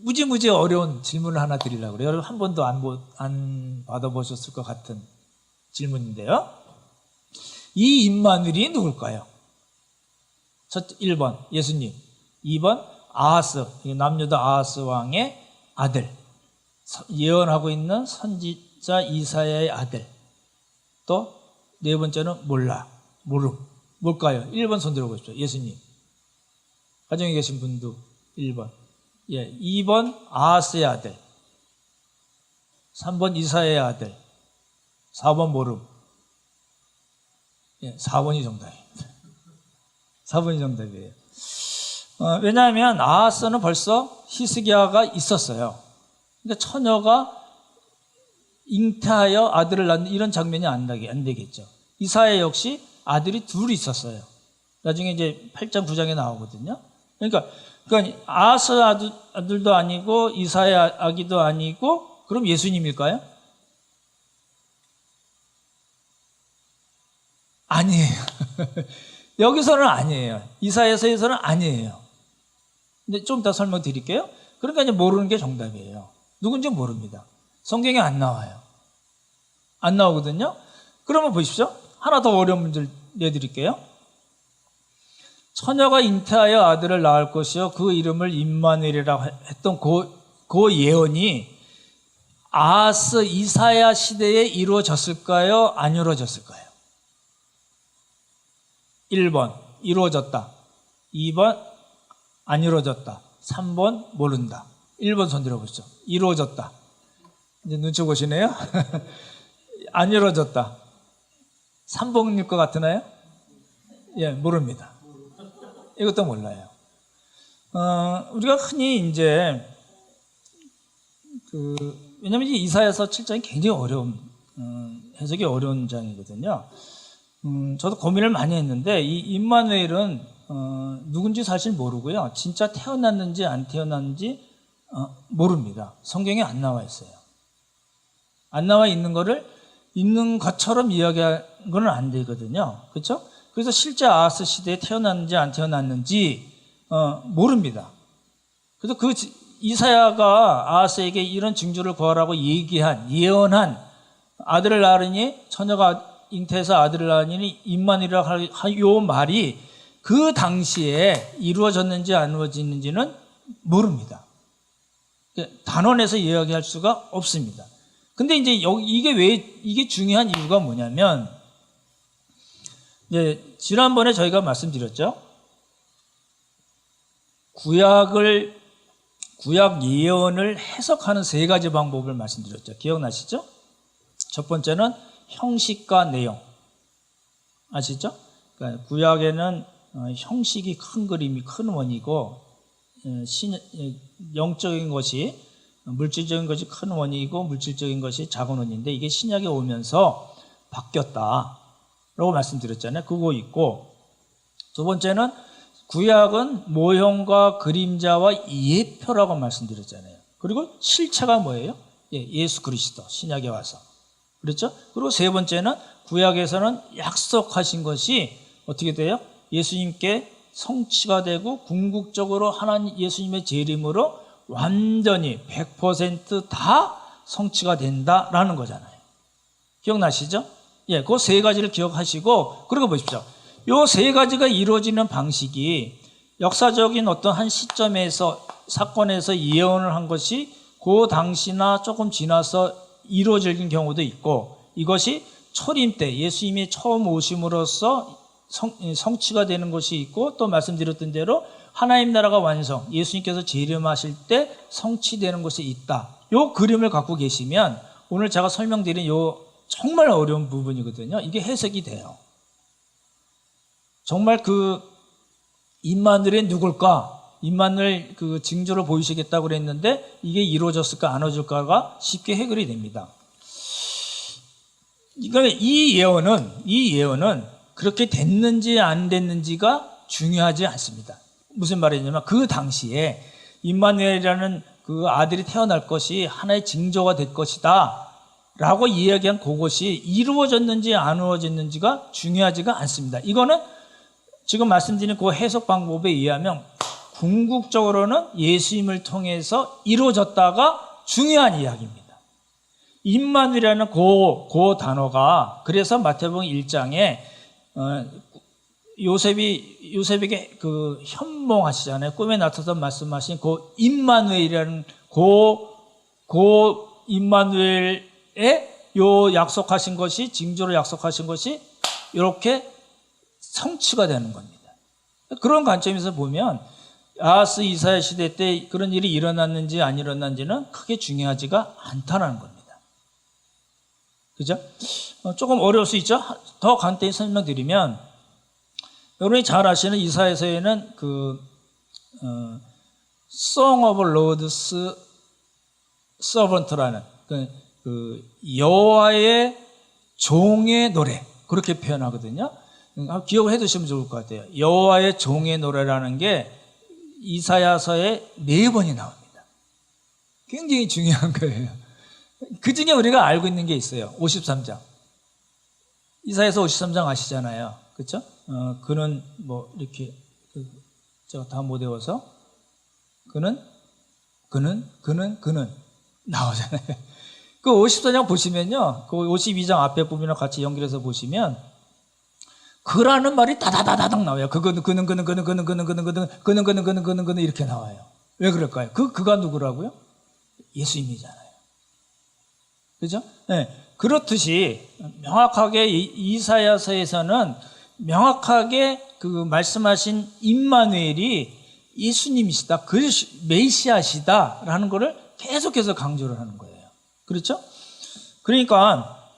무지무지 어려운 질문을 하나 드리려고 그래요. 여러분 한 번도 안 받아보셨을 것 같은 질문인데요. 이 임마누엘이 누굴까요? 1번 예수님, 2번 아하스, 남유다 아하스 왕의 아들, 예언하고 있는 선지자 이사야의 아들, 또 네 번째는 모름. 뭘까요? 1번 손 들어보십시오. 예수님. 가정에 계신 분도 1번. 2번 아하스의 아들, 3번 이사야의 아들, 4번 모름. 4번이 정답이에요. 4번이 정답이에요. 왜냐하면 아하스는 벌써 히스기야가 있었어요. 그러니까 처녀가 잉태하여 아들을 낳는 이런 장면이 안 되겠죠. 이사야 역시 아들이 둘이 있었어요. 나중에 이제 8장 9장에 나오거든요. 그러니까 아하스 아들도 아니고 이사야 아기도 아니고, 그럼 예수님일까요? 아니에요. 여기서는 아니에요. 이사야서에서는 아니에요. 근데 좀 더 설명드릴게요. 그러니까 이제 모르는 게 정답이에요. 누군지 모릅니다. 성경에 안 나와요. 안 나오거든요. 그러면 보십시오. 하나 더 어려운 문제를 내드릴게요. 처녀가 잉태하여 아들을 낳을 것이요, 그 이름을 임마누엘이라고 했던 그 예언이 아하스 이사야 시대에 이루어졌을까요? 안 이루어졌을까요? 1번 이루어졌다, 2번 안 이루어졌다, 3번 모른다. 1번 손 들어보시죠. 이루어졌다. 이제 눈치 보시네요. 안 이루어졌다. 3번일 것 같으나요? 모릅니다. 이것도 몰라요. 우리가 흔히 이제 왜냐면 이사야서 7장이 굉장히 어려운, 해석이 어려운 장이거든요. 저도 고민을 많이 했는데 이 임마누엘은 누군지 사실 모르고요. 진짜 태어났는지 안 태어났는지 모릅니다. 성경에 안 나와 있어요. 안 나와 있는 거를 있는 것처럼 이야기하는 건 안 되거든요. 그렇죠? 그래서 실제 아하스 시대에 태어났는지 안 태어났는지 모릅니다. 그래서 그 이사야가 아하스에게 이런 징조를 구하라고 예언한 아들을 낳으니, 처녀가 잉태해서 아들을 낳으니 임마누엘이라 요 말이 그 당시에 이루어졌는지 안 이루어졌는지는 모릅니다. 단언해서 이야기할 수가 없습니다. 근데 이제 이게 중요한 이유가 뭐냐면, 이제 지난번에 저희가 말씀드렸죠. 구약 예언을 해석하는 3가지 방법을 말씀드렸죠. 기억나시죠? 첫 번째는 형식과 내용. 아시죠? 그러니까 구약에는 형식이 큰 그림이 큰 원이고 영적인 것이 물질적인 것이 큰 원이고 물질적인 것이 작은 원인데 이게 신약에 오면서 바뀌었다라고 말씀드렸잖아요. 그거 있고 두 번째는 구약은 모형과 그림자와 예표라고 말씀드렸잖아요. 그리고 실체가 뭐예요? 예수 그리스도 신약에 와서 그렇죠? 그리고 세 번째는 구약에서는 약속하신 것이 어떻게 돼요? 예수님께 성취가 되고 궁극적으로 하나님 예수님의 재림으로 완전히 100% 성취가 된다라는 거잖아요. 기억나시죠? 그 세 가지를 기억하시고 그리고 보십시오. 요 세 가지가 이루어지는 방식이 역사적인 어떤 한 시점에서 사건에서 예언을 한 것이 그 당시나 조금 지나서 이루어질 경우도 있고 이것이 초림 때 예수님이 처음 오심으로써 성취가 되는 것이 있고 또 말씀드렸던 대로 하나님 나라가 완성, 예수님께서 재림하실 때 성취되는 것이 있다. 요 그림을 갖고 계시면 오늘 제가 설명드린 요 정말 어려운 부분이거든요. 이게 해석이 돼요. 정말 그 임마누엘이 누굴까? 임마누엘 그 징조를 보이시겠다고 그랬는데 이게 이루어졌을까 안 이루어질까가 쉽게 해결이 됩니다. 그러니까 이 예언은 그렇게 됐는지 안 됐는지가 중요하지 않습니다. 무슨 말이냐면 그 당시에 임마누엘이라는 그 아들이 태어날 것이 하나의 징조가 될 것이다 라고 이야기한 그것이 이루어졌는지 안 이루어졌는지가 중요하지가 않습니다. 이거는 지금 말씀드린 그 해석 방법에 의하면 궁극적으로는 예수님을 통해서 이루어졌다가 중요한 이야기입니다. 임마누엘이라는 그 단어가 그래서 마태복음 1장에 요셉에게 그 현몽하시잖아요. 꿈에 나타나서 말씀하신 그 임마누엘이라는 그 임마누엘의 요 약속하신 것이 징조로 약속하신 것이 이렇게 성취가 되는 겁니다. 그런 관점에서 보면 아하스 이사야 시대 때 그런 일이 일어났는지 안 일어났는지는 크게 중요하지가 않다는 겁니다. 그죠? 조금 어려울 수 있죠? 더 간단히 설명드리면 여러분이 잘 아시는 이사야서에는 Song of Lord's Servant라는 그 여호와의 종의 노래 그렇게 표현하거든요. 기억을 해두시면 좋을 것 같아요. 여호와의 종의 노래라는 게 이사야서에 4번이 나옵니다. 굉장히 중요한 거예요. 그 중에 우리가 알고 있는 게 있어요. 53장. 이사야서 53장 아시잖아요. 그렇죠? 그는 뭐 이렇게 제가 다 못 외워서 그는 나오잖아요. 그 54장 보시면요. 그 52장 앞에 부분이랑 같이 연결해서 보시면 그라는 말이 다다다다닥 나와요. 그는 이렇게 나와요. 왜 그럴까요? 그가 누구라고요? 예수님이잖아요. 그죠? 네. 그렇듯이 명확하게 이사야서에서는 명확하게 그 말씀하신 임마누엘이 예수님이시다, 그 메시아시다라는 것을 계속해서 강조를 하는 거예요. 그렇죠? 그러니까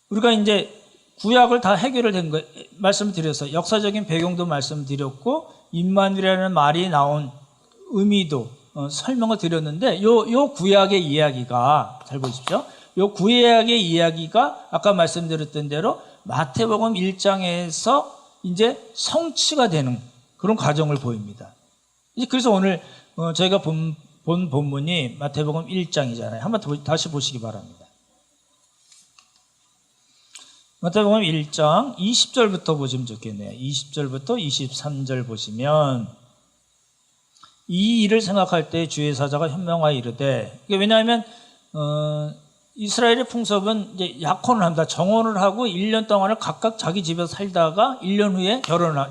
우리가 이제 구약을 다 해결을 된 거 말씀드려서 역사적인 배경도 말씀드렸고 임마누엘이라는 말이 나온 의미도 설명을 드렸는데 요 구약의 이야기가 잘 보십시오. 요 구약의 이야기가 아까 말씀드렸던 대로 마태복음 1장에서 이제 성취가 되는 그런 과정을 보입니다. 그래서 오늘 저희가 본 본문이 마태복음 1장이잖아요. 한번 다시 보시기 바랍니다. 마태복음 1장 20절부터 보시면 좋겠네요. 20절부터 23절 보시면 이 일을 생각할 때 주의 사자가 현명하여 이르되, 왜냐하면 이스라엘의 풍습은 이제 약혼을 합니다. 정혼을 하고 1년 동안을 각각 자기 집에서 살다가 1년 후에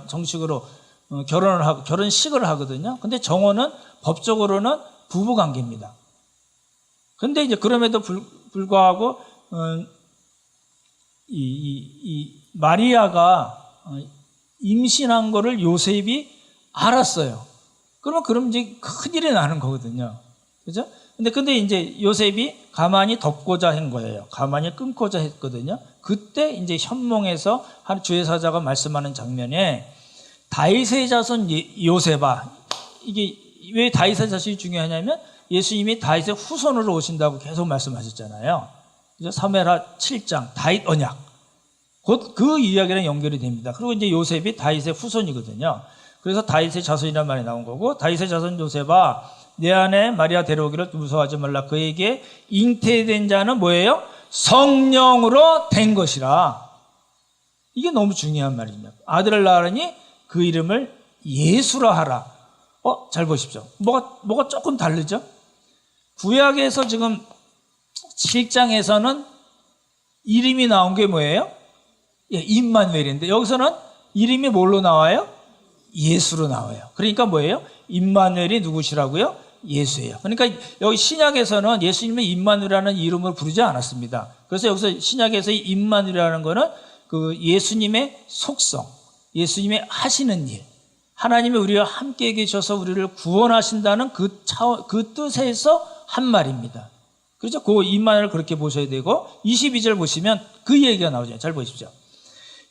정식으로 결혼을 하고 결혼식을 하거든요. 근데 정혼은 법적으로는 부부 관계입니다. 근데 이제 그럼에도 불구하고 이 마리아가 임신한 거를 요셉이 알았어요. 그럼 이제 큰일이 나는 거거든요. 그죠? 근데 이제 요셉이 가만히 덮고자 한 거예요. 가만히 끊고자 했거든요. 그때 이제 현몽에서 한 주의 사자가 말씀하는 장면에 다윗의 자손 요셉아, 이게 왜 다윗의 자손이 중요하냐면 예수님이 다윗의 후손으로 오신다고 계속 말씀하셨잖아요. 사무엘하 7장 다윗 언약, 곧 그 이야기랑 연결이 됩니다. 그리고 이제 요셉이 다윗의 후손이거든요. 그래서 다윗의 자손이라는 말이 나온 거고, 다윗의 자손 요셉아 내 안에 마리아 데려오기를 무서워하지 말라. 그에게 잉태된 자는 뭐예요? 성령으로 된 것이라. 이게 너무 중요한 말입니다. 아들을 낳으니 그 이름을 예수라 하라. 잘 보십시오. 뭐가 조금 다르죠? 구약에서 지금 7장에서는 이름이 나온 게 뭐예요? 임마누엘인데 여기서는 이름이 뭘로 나와요? 예수로 나와요. 그러니까 뭐예요? 임마누엘이 누구시라고요? 예수예요. 그러니까 여기 신약에서는 예수님은 임마누엘이라는 이름으로 부르지 않았습니다. 그래서 여기서 신약에서 이 임마누엘이라는 거는 그 예수님의 속성, 예수님의 하시는 일, 하나님이 우리와 함께 계셔서 우리를 구원하신다는 그 뜻에서 한 말입니다. 그렇죠? 그 임마누엘을 그렇게 보셔야 되고, 22절 보시면 그 얘기가 나오죠. 잘 보십시오.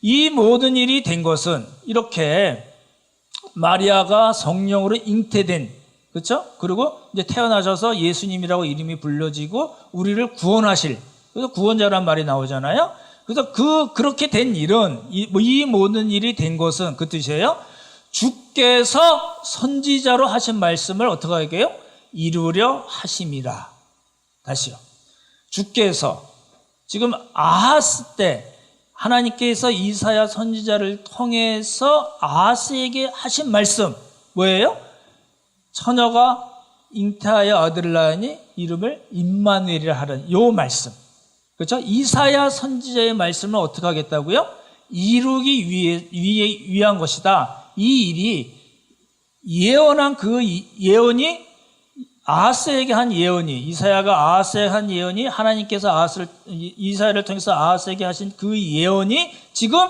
이 모든 일이 된 것은 이렇게 마리아가 성령으로 잉태된, 그렇죠? 그리고 이제 태어나셔서 예수님이라고 이름이 불려지고 우리를 구원하실, 그래서 구원자란 말이 나오잖아요. 그래서 그렇게 된 일은, 이 모든 일이 된 것은 그 뜻이에요. 주께서 선지자로 하신 말씀을 어떻게 할게요? 이루려 하심이라. 다시요. 주께서 지금 아하스 때 하나님께서 이사야 선지자를 통해서 아하스에게 하신 말씀 뭐예요? 처녀가 잉태하여 아들을 낳으니 이름을 임마누엘이라 하는 요 말씀. 그렇죠? 이사야 선지자의 말씀을 어떻게 하겠다고요? 이루기 위한 것이다. 이 일이 예언한 그 예언이 아하스에게 한 예언이, 이사야가 아하스에게 한 예언이 하나님께서 이사야를 통해서 아하스에게 하신 그 예언이 지금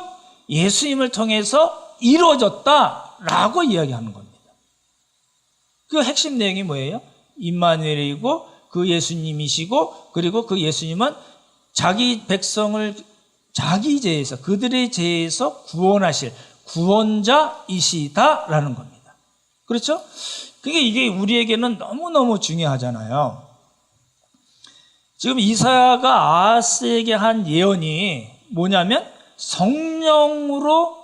예수님을 통해서 이루어졌다라고 이야기하는 겁니다. 그 핵심 내용이 뭐예요? 임마누엘이고 그 예수님이시고, 그리고 그 예수님은 자기 백성을 자기 죄에서, 그들의 죄에서 구원하실 구원자이시다라는 겁니다. 그렇죠? 이게 우리에게는 너무너무 중요하잖아요. 지금 이사야가 아하스에게 한 예언이 뭐냐면 성령으로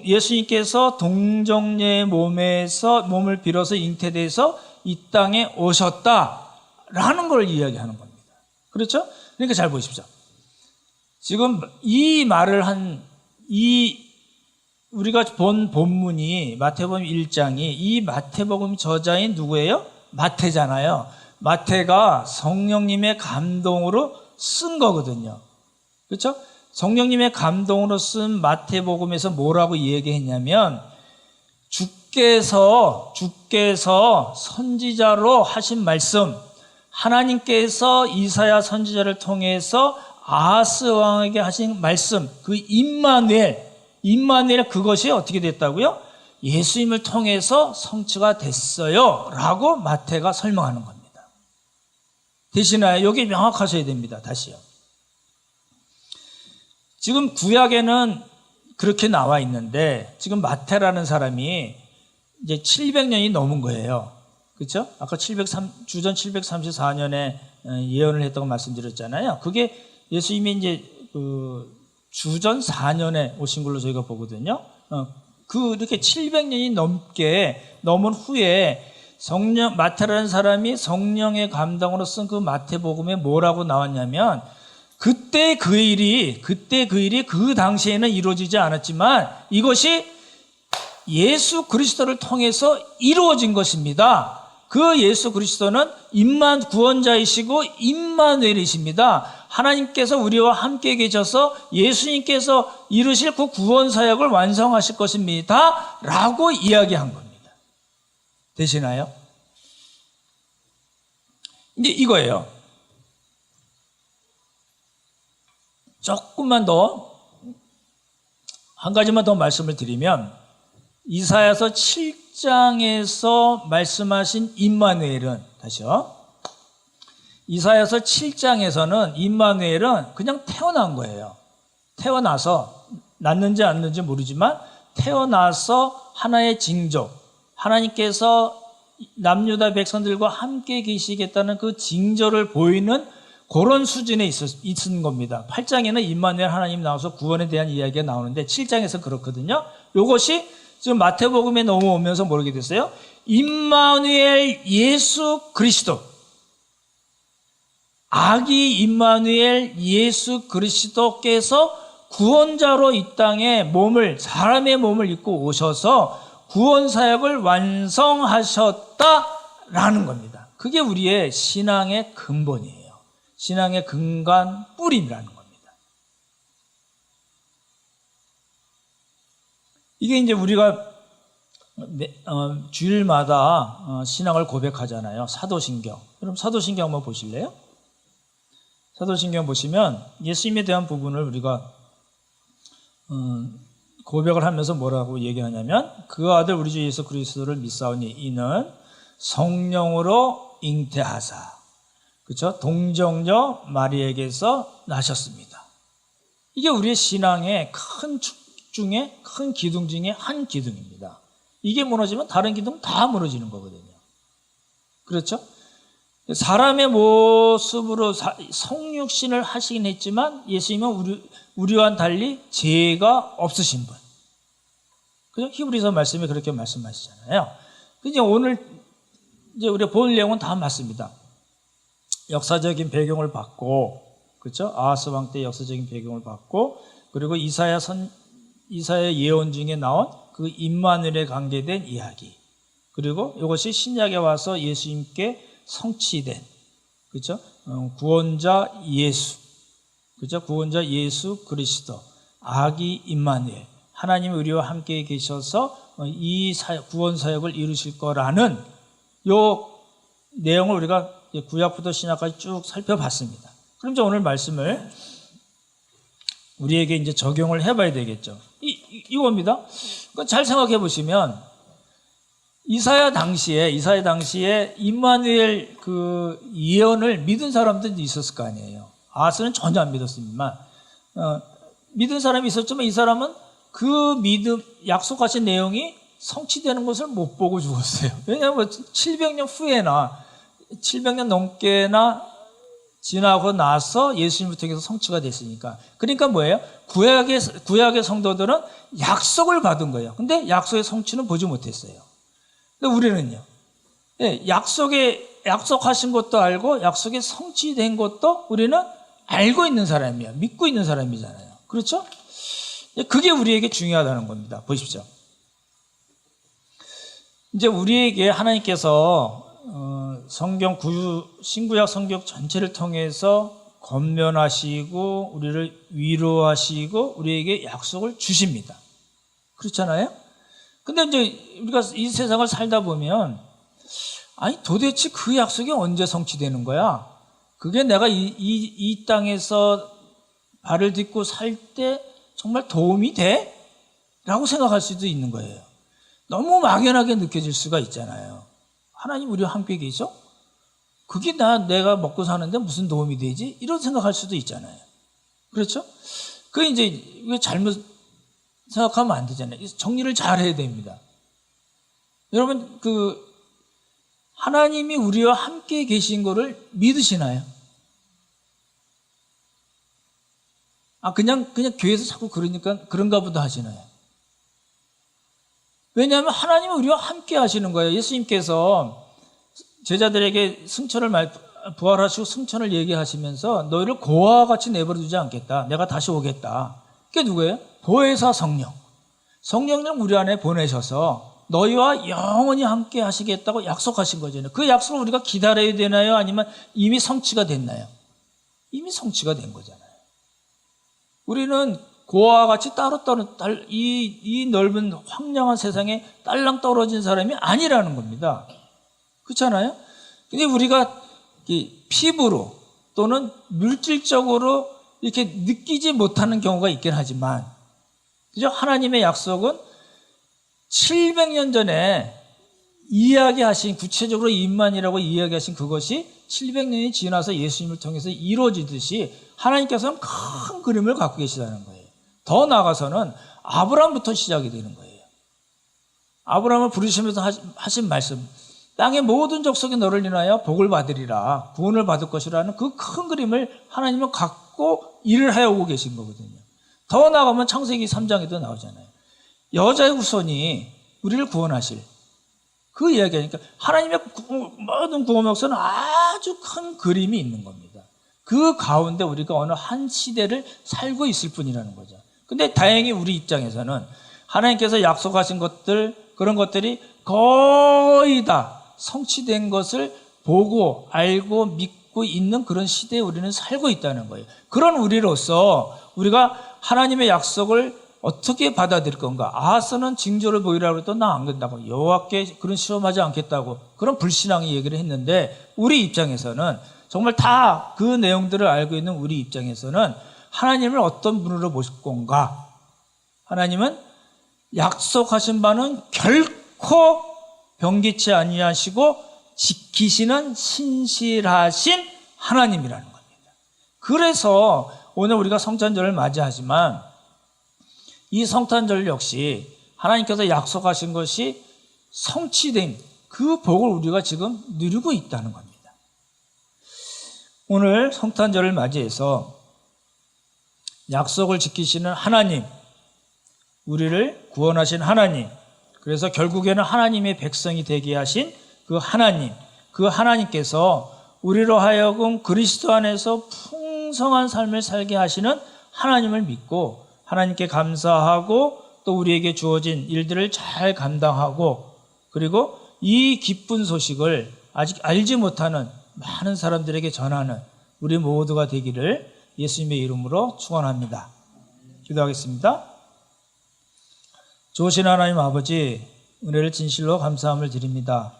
예수님께서 동정녀의 몸을 빌어서 잉태돼서 이 땅에 오셨다라는 걸 이야기하는 겁니다. 그렇죠? 그러니까 잘 보십시오. 지금 이 말을 우리가 본 본문이 마태복음 1장이, 이 마태복음 저자인 누구예요? 마태잖아요. 마태가 성령님의 감동으로 쓴 거거든요. 그렇죠? 성령님의 감동으로 쓴 마태복음에서 뭐라고 얘기했냐면, 주께서 선지자로 하신 말씀, 하나님께서 이사야 선지자를 통해서 아하스 왕에게 하신 말씀, 그 임마누엘, 그것이 어떻게 됐다고요? 예수님을 통해서 성취가 됐어요 라고 마태가 설명하는 겁니다. 되시나요? 여기 명확하셔야 됩니다. 다시요. 지금 구약에는 그렇게 나와 있는데 지금 마태라는 사람이 이제 700년이 넘은 거예요. 그렇죠? 아까 주전 734년에 예언을 했다고 말씀드렸잖아요. 그게 예수님이 이제 주전 4년에 오신 걸로 저희가 보거든요. 이렇게 700년이 넘은 후에 마태라는 사람이 성령의 감동으로 쓴 그 마태복음에 뭐라고 나왔냐면, 그때 그 일이 그 당시에는 이루어지지 않았지만 이것이 예수 그리스도를 통해서 이루어진 것입니다. 그 예수 그리스도는 구원자이시고 임마누엘이십니다. 하나님께서 우리와 함께 계셔서 예수님께서 이루실 그 구원 사역을 완성하실 것입니다 라고 이야기한 겁니다. 되시나요? 이제 이거예요. 조금만 더, 한 가지만 더 말씀을 드리면, 이사야서 7장에서 말씀하신 임마누엘은, 다시요, 이사야서 7장에서는 임마누엘은 그냥 태어난 거예요. 태어나서, 낳는지 안 낳는지 모르지만 태어나서 하나의 징조, 하나님께서 남유다 백성들과 함께 계시겠다는 그 징조를 보이는 그런 수준에 있은 겁니다. 8장에는 임마누엘 하나님 나와서 구원에 대한 이야기가 나오는데 7장에서 그렇거든요. 이것이 지금 마태복음에 넘어오면서 모르게 됐어요. 임마누엘 예수 그리스도, 아기 임마누엘 예수 그리스도께서 구원자로 이 땅에 사람의 몸을 입고 오셔서 구원 사역을 완성하셨다라는 겁니다. 그게 우리의 신앙의 근본이에요. 신앙의 근간 뿌림이라는 겁니다. 이게 이제 우리가 주일마다 신앙을 고백하잖아요. 사도신경. 그럼 사도신경 한번 보실래요? 사도신경 보시면 예수님에 대한 부분을 우리가 고백을 하면서 뭐라고 얘기하냐면, 그 아들 우리 주 예수 그리스도를 믿사오니 이는 성령으로 잉태하사, 그렇죠? 동정녀 마리에게서 나셨습니다. 이게 우리의 신앙의 큰 축 중에, 큰 기둥 중에 한 기둥입니다. 이게 무너지면 다른 기둥 다 무너지는 거거든요. 그렇죠? 사람의 모습으로 성육신을 하시긴 했지만 예수님은 우리와는 달리 죄가 없으신 분. 그죠? 히브리서 말씀에 그렇게 말씀하시잖아요. 이제 오늘 이제 우리가 본 내용은 다 맞습니다. 역사적인 배경을 받고, 그렇죠? 아하스 왕 때 역사적인 배경을 받고, 그리고 이사야 예언 중에 나온 그 임마누엘에 관계된 이야기, 그리고 이것이 신약에 와서 예수님께 성취된, 그렇죠? 구원자 예수, 그렇죠? 구원자 예수 그리스도, 아기 임마누엘, 하나님이 우리와 함께 계셔서 이 구원 사역을 이루실 거라는 요 내용을 우리가 구약부터 신약까지 쭉 살펴봤습니다. 그럼 이제 오늘 말씀을 우리에게 이제 적용을 해봐야 되겠죠. 이겁니다. 잘 생각해 보시면 이사야 당시에 임마누엘 그 예언을 믿은 사람들도 있었을 거 아니에요. 아하스는 전혀 안 믿었습니다만 믿은 사람이 있었지만 이 사람은 그 믿음, 약속하신 내용이 성취되는 것을 못 보고 죽었어요. 왜냐하면 700년 후에나 700년 넘게나 지나고 나서 예수님을 통해서 성취가 됐으니까. 그러니까 뭐예요? 구약의 성도들은 약속을 받은 거예요. 근데 약속의 성취는 보지 못했어요. 근데 우리는요, 약속하신 것도 알고 약속에 성취된 것도 우리는 알고 있는 사람이에요. 믿고 있는 사람이잖아요. 그렇죠? 그게 우리에게 중요하다는 겁니다. 보십시오. 이제 우리에게 하나님께서 신구약 성경 전체를 통해서 권면하시고 우리를 위로하시고 우리에게 약속을 주십니다. 그렇잖아요? 근데 이제 우리가 이 세상을 살다 보면 아니 도대체 그 약속이 언제 성취되는 거야? 그게 내가 이 땅에서 발을 딛고 살 때 정말 도움이 돼? 라고 생각할 수도 있는 거예요. 너무 막연하게 느껴질 수가 있잖아요. 하나님 우리와 함께 계셔? 그게 내가 먹고 사는데 무슨 도움이 되지? 이런 생각할 수도 있잖아요. 그렇죠? 그게 이제 잘못 생각하면 안 되잖아요. 정리를 잘 해야 됩니다. 여러분, 하나님이 우리와 함께 계신 거를 믿으시나요? 그냥 교회에서 자꾸 그러니까 그런가 보다 하시나요? 왜냐하면 하나님은 우리와 함께 하시는 거예요. 예수님께서 제자들에게 부활하시고 승천을 얘기하시면서 너희를 고아와 같이 내버려 두지 않겠다. 내가 다시 오겠다. 그게 누구예요? 보혜사 성령. 성령님 우리 안에 보내셔서 너희와 영원히 함께 하시겠다고 약속하신 거잖아요. 그 약속을 우리가 기다려야 되나요? 아니면 이미 성취가 됐나요? 이미 성취가 된 거잖아요. 우리는 고아와 같이 따로따로 이 넓은 황량한 세상에 딸랑 떨어진 사람이 아니라는 겁니다. 그렇잖아요? 근데 우리가 피부로 또는 물질적으로 이렇게 느끼지 못하는 경우가 있긴 하지만, 그죠? 하나님의 약속은 700년 전에 구체적으로 임만이라고 이야기하신 그것이 700년이 지나서 예수님을 통해서 이루어지듯이 하나님께서는 큰 그림을 갖고 계시다는 거예요. 더 나아가서는 아브라함부터 시작이 되는 거예요. 아브라함을 부르시면서 하신 말씀, 땅의 모든 족속이 너를 인하여 복을 받으리라, 구원을 받을 것이라는 그 큰 그림을 하나님은 갖고 일을 하여 오고 계신 거거든요. 더 나아가면 창세기 3장에도 나오잖아요. 여자의 후손이 우리를 구원하실 그 이야기하니까 하나님의 모든 구원 역사는 아주 큰 그림이 있는 겁니다. 그 가운데 우리가 어느 한 시대를 살고 있을 뿐이라는 거죠. 근데 다행히 우리 입장에서는 하나님께서 약속하신 것들, 그런 것들이 거의 다 성취된 것을 보고 알고 믿고 있는 그런 시대에 우리는 살고 있다는 거예요. 그런 우리로서 우리가 하나님의 약속을 어떻게 받아들일 건가? 아하스는 징조를 보이라고 해도 나 안 된다고, 여호와께 그런 시험하지 않겠다고, 그런 불신앙의 얘기를 했는데, 우리 입장에서는 정말 다 그 내용들을 알고 있는 우리 입장에서는 하나님을 어떤 분으로 보실 건가? 하나님은 약속하신 바는 결코 변개치 아니하시고 지키시는 신실하신 하나님이라는 겁니다. 그래서 오늘 우리가 성탄절을 맞이하지만 이 성탄절 역시 하나님께서 약속하신 것이 성취된 그 복을 우리가 지금 누리고 있다는 겁니다. 오늘 성탄절을 맞이해서 약속을 지키시는 하나님, 우리를 구원하신 하나님, 그래서 결국에는 하나님의 백성이 되게 하신 그 하나님, 그 하나님께서 우리로 하여금 그리스도 안에서 풍성한 삶을 살게 하시는 하나님을 믿고 하나님께 감사하고 또 우리에게 주어진 일들을 잘 감당하고, 그리고 이 기쁜 소식을 아직 알지 못하는 많은 사람들에게 전하는 우리 모두가 되기를 예수님의 이름으로 축원합니다. 기도하겠습니다. 좋으신 하나님 아버지, 은혜를 진실로 감사함을 드립니다.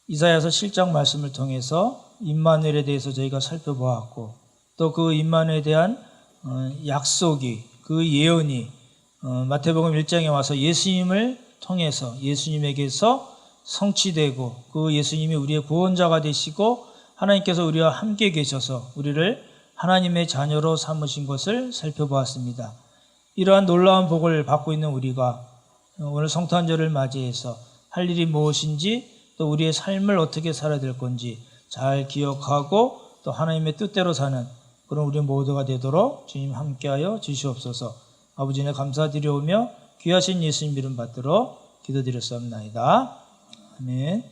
이사야서 7장 말씀을 통해서 임마누엘에 대해서 저희가 살펴보았고, 또 그 임마누엘에 대한 약속이, 그 예언이 마태복음 1장에 와서 예수님을 통해서 예수님에게서 성취되고, 그 예수님이 우리의 구원자가 되시고 하나님께서 우리와 함께 계셔서 우리를 하나님의 자녀로 삼으신 것을 살펴보았습니다. 이러한 놀라운 복을 받고 있는 우리가 오늘 성탄절을 맞이해서 할 일이 무엇인지, 또 우리의 삶을 어떻게 살아야 될 건지 잘 기억하고 또 하나님의 뜻대로 사는 그런 우리 모두가 되도록 주님 함께하여 주시옵소서. 아버지네 감사드리오며 귀하신 예수님 이름 받들어 기도드렸사옵나이다. 아멘.